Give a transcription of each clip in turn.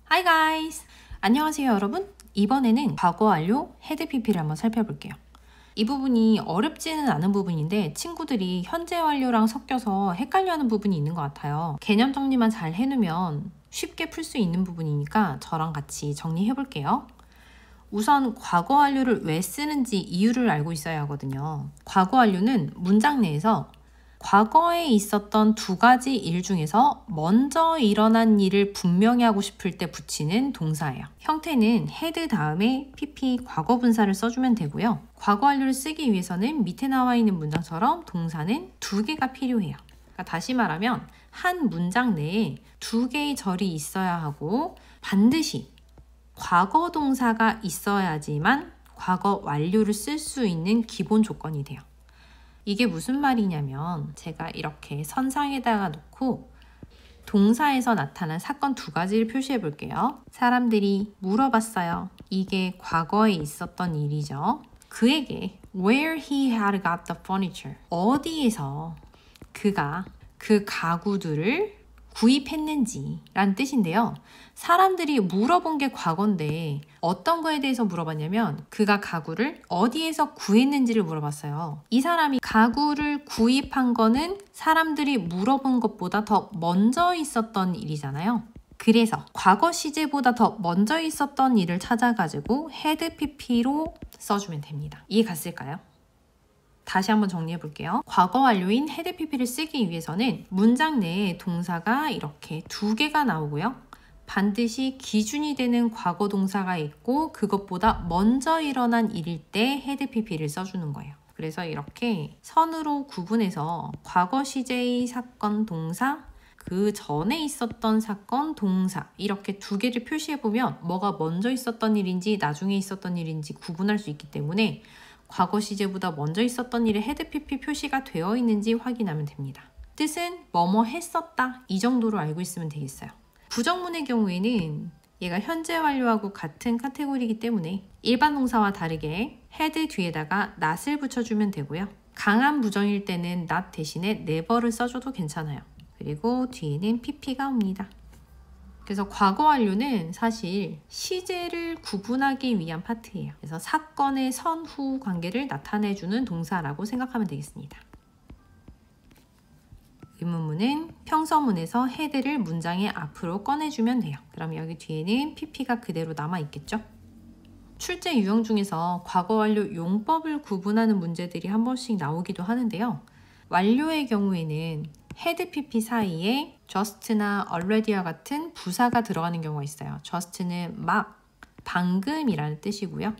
Hi guys! 안녕하세요 여러분. 이번에는 과거 완료 헤드 PP를 한번 살펴볼게요. 이 부분이 어렵지는 않은 부분인데 친구들이 현재 완료랑 섞여서 헷갈려하는 부분이 있는 것 같아요. 개념 정리만 잘 해놓으면 쉽게 풀 수 있는 부분이니까 저랑 같이 정리해 볼게요. 우선 과거 완료를 왜 쓰는지 이유를 알고 있어야 하거든요. 과거 완료는 문장 내에서 과거에 있었던 두 가지 일 중에서 먼저 일어난 일을 분명히 하고 싶을 때 붙이는 동사예요. 형태는 had 다음에 pp 과거 분사를 써주면 되고요. 과거 완료를 쓰기 위해서는 밑에 나와 있는 문장처럼 동사는 두 개가 필요해요. 그러니까 다시 말하면 한 문장 내에 두 개의 절이 있어야 하고 반드시 과거 동사가 있어야지만 과거 완료를 쓸 수 있는 기본 조건이 돼요. 이게 무슨 말이냐면 제가 이렇게 선상에다가 놓고 동사에서 나타난 사건 두 가지를 표시해 볼게요. 사람들이 물어봤어요. 이게 과거에 있었던 일이죠. 그에게 where he had got the furniture, 어디에서 그가 그 가구들을 구입했는지 라는 뜻인데요. 사람들이 물어본 게 과거인데 어떤 거에 대해서 물어봤냐면 그가 가구를 어디에서 구했는지를 물어봤어요. 이 사람이 가구를 구입한 거는 사람들이 물어본 것보다 더 먼저 있었던 일이잖아요. 그래서 과거 시제보다 더 먼저 있었던 일을 찾아가지고 had pp로 써주면 됩니다. 이해 갔을까요? 다시 한번 정리해 볼게요. 과거 완료인 had pp를 쓰기 위해서는 문장 내에 동사가 이렇게 두 개가 나오고요. 반드시 기준이 되는 과거 동사가 있고 그것보다 먼저 일어난 일일 때 had pp를 써주는 거예요. 그래서 이렇게 선으로 구분해서 과거 시제의 사건 동사, 그 전에 있었던 사건 동사 이렇게 두 개를 표시해 보면 뭐가 먼저 있었던 일인지 나중에 있었던 일인지 구분할 수 있기 때문에 과거 시제보다 먼저 있었던 일에 had pp 표시가 되어 있는지 확인하면 됩니다. 뜻은 뭐뭐 했었다 이 정도로 알고 있으면 되겠어요. 부정문의 경우에는 얘가 현재 완료하고 같은 카테고리이기 때문에 일반 동사와 다르게 had 뒤에다가 not을 붙여주면 되고요. 강한 부정일 때는 not 대신에 never를 써줘도 괜찮아요. 그리고 뒤에는 pp가 옵니다. 그래서 과거 완료는 사실 시제를 구분하기 위한 파트예요. 그래서 사건의 선후 관계를 나타내주는 동사라고 생각하면 되겠습니다. 의문문은 평서문에서 had를 문장의 앞으로 꺼내주면 돼요. 그럼 여기 뒤에는 pp가 그대로 남아있겠죠? 출제 유형 중에서 과거 완료 용법을 구분하는 문제들이 한 번씩 나오기도 하는데요. 완료의 경우에는 had pp 사이에 just나 already와 같은 부사가 들어가는 경우가 있어요. just는 막, 방금이라는 뜻이고요.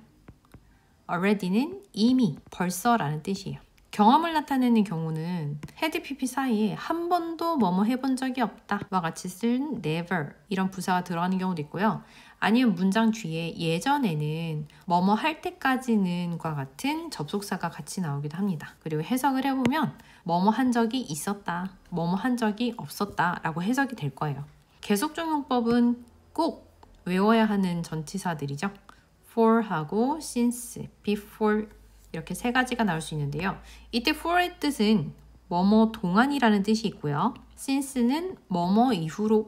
already는 이미, 벌써라는 뜻이에요. 경험을 나타내는 경우는 had pp 사이에 한 번도 뭐뭐 해본 적이 없다와 같이 쓴 never 이런 부사가 들어가는 경우도 있고요. 아니면 문장 뒤에 예전에는 뭐뭐 할 때까지는과 같은 접속사가 같이 나오기도 합니다. 그리고 해석을 해보면 뭐뭐 한 적이 있었다, 뭐뭐 한 적이 없었다 라고 해석이 될 거예요. 계속적 용법은 꼭 외워야 하는 전치사들이죠. for하고 since, before 이렇게 세 가지가 나올 수 있는데요. 이때 for의 뜻은 뭐뭐 동안이라는 뜻이 있고요. since는 뭐뭐 이후로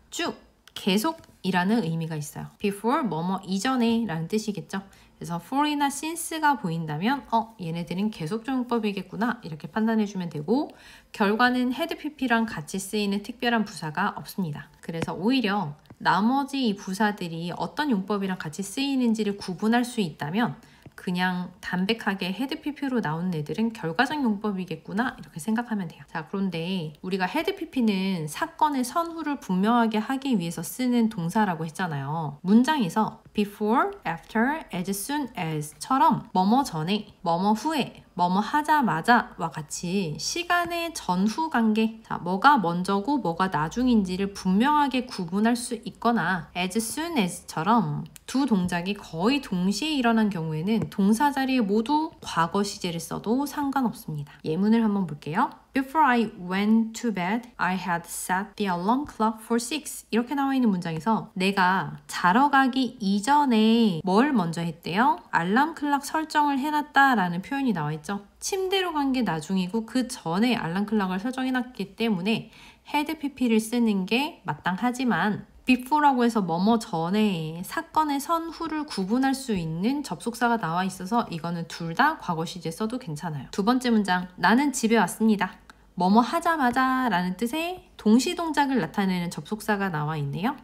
쭉 계속이라는 의미가 있어요. before 뭐뭐 이전에 라는 뜻이겠죠. 그래서 for이나 since가 보인다면 얘네들은 계속적 용법이겠구나 이렇게 판단해주면 되고 결과는 had pp랑 같이 쓰이는 특별한 부사가 없습니다. 그래서 오히려 나머지 이 부사들이 어떤 용법이랑 같이 쓰이는지를 구분할 수 있다면 그냥 담백하게 had pp로 나온 애들은 결과적 용법이겠구나 이렇게 생각하면 돼요. 자, 그런데 우리가 had pp는 사건의 선후를 분명하게 하기 위해서 쓰는 동사라고 했잖아요. 문장에서 before, after, as soon as처럼 뭐뭐 전에, 뭐뭐 후에, 뭐뭐 하자마자와 같이 시간의 전후 관계, 자, 뭐가 먼저고 뭐가 나중인지를 분명하게 구분할 수 있거나 as soon as처럼 두 동작이 거의 동시에 일어난 경우에는 동사 자리에 모두 과거 시제를 써도 상관없습니다. 예문을 한번 볼게요. Before I went to bed, I had set the alarm clock for 6. 이렇게 나와 있는 문장에서 내가 자러 가기 이전에 뭘 먼저 했대요? 알람 클락 설정을 해놨다라는 표현이 나와 있죠. 침대로 간 게 나중이고 그 전에 알람 클락을 설정해놨기 때문에 had pp를 쓰는 게 마땅하지만 before라고 해서 뭐뭐 전에 사건의 전후를 구분할 수 있는 접속사가 나와 있어서 이거는 둘 다 과거 시제 써도 괜찮아요. 두 번째 문장, 나는 집에 왔습니다. 뭐뭐 하자마자 라는 뜻의 동시동작을 나타내는 접속사가 나와 있네요.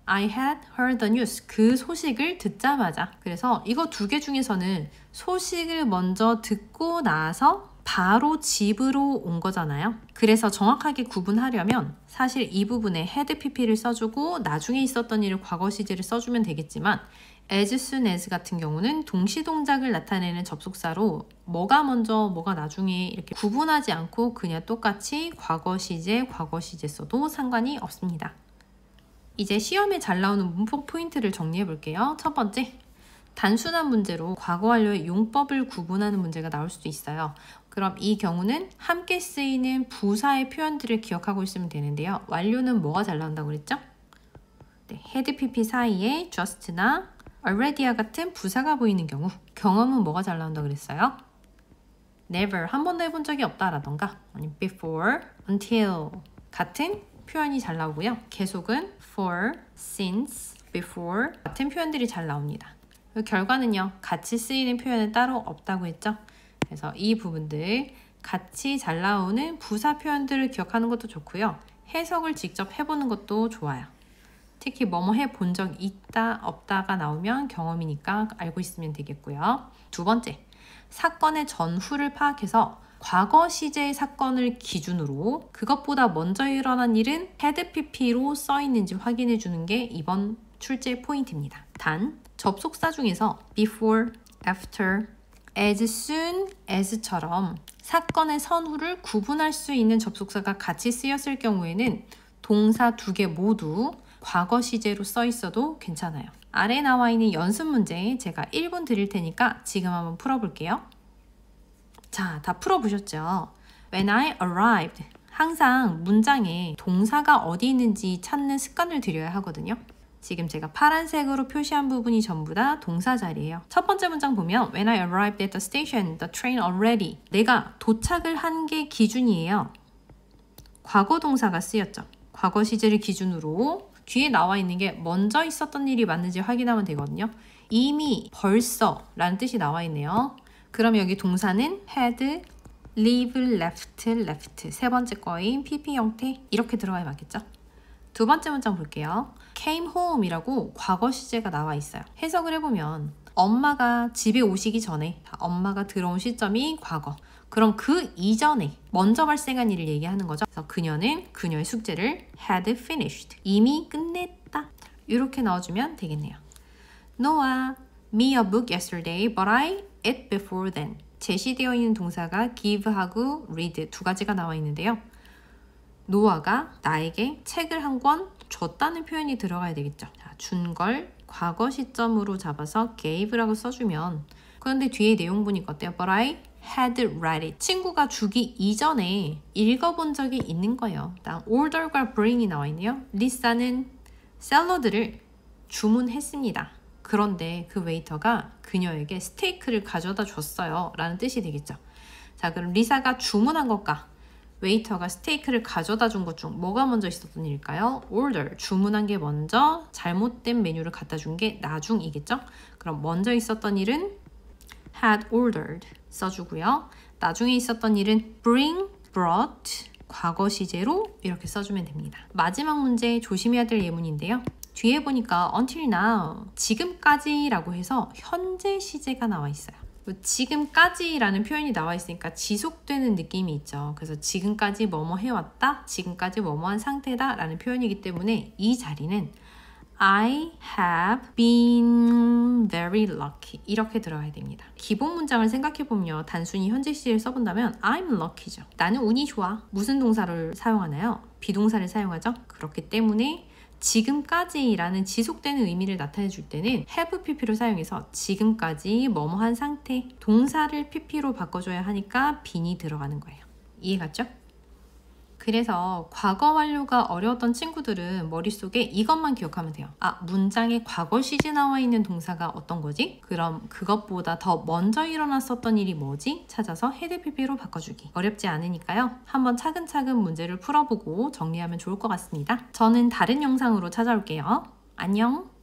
I had heard the news. 그 소식을 듣자마자. 그래서 이거 두 개 중에서는 소식을 먼저 듣고 나서 바로 집으로 온 거잖아요. 그래서 정확하게 구분하려면 사실 이 부분에 had pp를 써주고 나중에 있었던 일을 과거 시제를 써주면 되겠지만 as soon as 같은 경우는 동시동작을 나타내는 접속사로 뭐가 먼저 뭐가 나중에 이렇게 구분하지 않고 그냥 똑같이 과거 시제 써도 상관이 없습니다. 이제 시험에 잘 나오는 문법 포인트를 정리해 볼게요. 첫 번째, 단순한 문제로 과거 완료의 용법을 구분하는 문제가 나올 수도 있어요. 그럼 이 경우는 함께 쓰이는 부사의 표현들을 기억하고 있으면 되는데요. 완료는 뭐가 잘 나온다고 그랬죠? 네, had pp 사이에 just나 already와 같은 부사가 보이는 경우, 경험은 뭐가 잘 나온다고 그랬어요? never, 한 번도 해본 적이 없다라던가 아니면 before, until 같은 표현이 잘 나오고요. 계속은 for, since, before 같은 표현들이 잘 나옵니다. 결과는요. 같이 쓰이는 표현은 따로 없다고 했죠. 그래서 이 부분들 같이 잘 나오는 부사 표현들을 기억하는 것도 좋고요. 해석을 직접 해보는 것도 좋아요. 특히 뭐뭐 해본 적 있다, 없다가 나오면 경험이니까 알고 있으면 되겠고요. 두 번째, 사건의 전후를 파악해서 과거 시제의 사건을 기준으로 그것보다 먼저 일어난 일은 had pp로 써 있는지 확인해 주는 게 이번 출제 포인트입니다. 단, 접속사 중에서 before, after, as soon as처럼 사건의 전후를 구분할 수 있는 접속사가 같이 쓰였을 경우에는 동사 두 개 모두 과거 시제로 써 있어도 괜찮아요. 아래 나와 있는 연습 문제 제가 1분 드릴 테니까 지금 한번 풀어볼게요. 자, 다 풀어보셨죠? When I arrived, 항상 문장에 동사가 어디 있는지 찾는 습관을 들여야 하거든요. 지금 제가 파란색으로 표시한 부분이 전부 다 동사 자리예요. 첫 번째 문장 보면 When I arrived at the station, the train already. 내가 도착을 한 게 기준이에요. 과거 동사가 쓰였죠. 과거 시제를 기준으로 뒤에 나와 있는 게 먼저 있었던 일이 맞는지 확인하면 되거든요. 이미 벌써 라는 뜻이 나와 있네요. 그럼 여기 동사는 had, leave, left. 세 번째 거인 pp 형태 이렇게 들어가야 맞겠죠? 두 번째 문장 볼게요. came home 이라고 과거 시제가 나와 있어요. 해석을 해보면 엄마가 집에 오시기 전에 엄마가 들어온 시점이 과거. 그럼 그 이전에 먼저 발생한 일을 얘기하는 거죠. 그래서 그녀는 그녀의 숙제를 had finished. 이미 끝냈다. 이렇게 넣어주면 되겠네요. Noah, me a book yesterday, but I ate before then. 제시되어 있는 동사가 give하고 read 두 가지가 나와 있는데요. 노아가 나에게 책을 한 권 줬다는 표현이 들어가야 되겠죠. 준 걸 과거 시점으로 잡아서 gave라고 써주면 그런데 뒤에 내용 보니까 어때요? But I had read it. 친구가 주기 이전에 읽어본 적이 있는 거예요. 다음 order과 bring이 나와 있네요. 리사는 샐러드를 주문했습니다. 그런데 그 웨이터가 그녀에게 스테이크를 가져다 줬어요. 라는 뜻이 되겠죠. 자, 그럼 리사가 주문한 것과 웨이터가 스테이크를 가져다 준 것 중 뭐가 먼저 있었던 일일까요? order, 주문한 게 먼저, 잘못된 메뉴를 갖다 준 게 나중이겠죠? 그럼 먼저 있었던 일은 had ordered 써주고요. 나중에 있었던 일은 bring, brought, 과거 시제로 이렇게 써주면 됩니다. 마지막 문제 조심해야 될 예문인데요. 뒤에 보니까 until now, 지금까지라고 해서 현재 시제가 나와 있어요. 지금까지라는 표현이 나와 있으니까 지속되는 느낌이 있죠. 그래서 지금까지 뭐뭐 해왔다, 지금까지 뭐뭐한 상태다 라는 표현이기 때문에 이 자리는 I have been very lucky 이렇게 들어가야 됩니다. 기본 문장을 생각해보면 단순히 현재 시제를 써본다면 I'm lucky죠. 나는 운이 좋아. 무슨 동사를 사용하나요? 비동사를 사용하죠. 그렇기 때문에 지금까지라는 지속되는 의미를 나타내 줄 때는 have pp로 사용해서 지금까지 뭐뭐한 상태 동사를 pp로 바꿔줘야 하니까 bean이 들어가는 거예요. 이해 갔죠? 그래서 과거 완료가 어려웠던 친구들은 머릿속에 이것만 기억하면 돼요. 아, 문장에 과거 시제 나와 있는 동사가 어떤 거지? 그럼 그것보다 더 먼저 일어났었던 일이 뭐지? 찾아서 had pp로 바꿔주기. 어렵지 않으니까요. 한번 차근차근 문제를 풀어보고 정리하면 좋을 것 같습니다. 저는 다른 영상으로 찾아올게요. 안녕!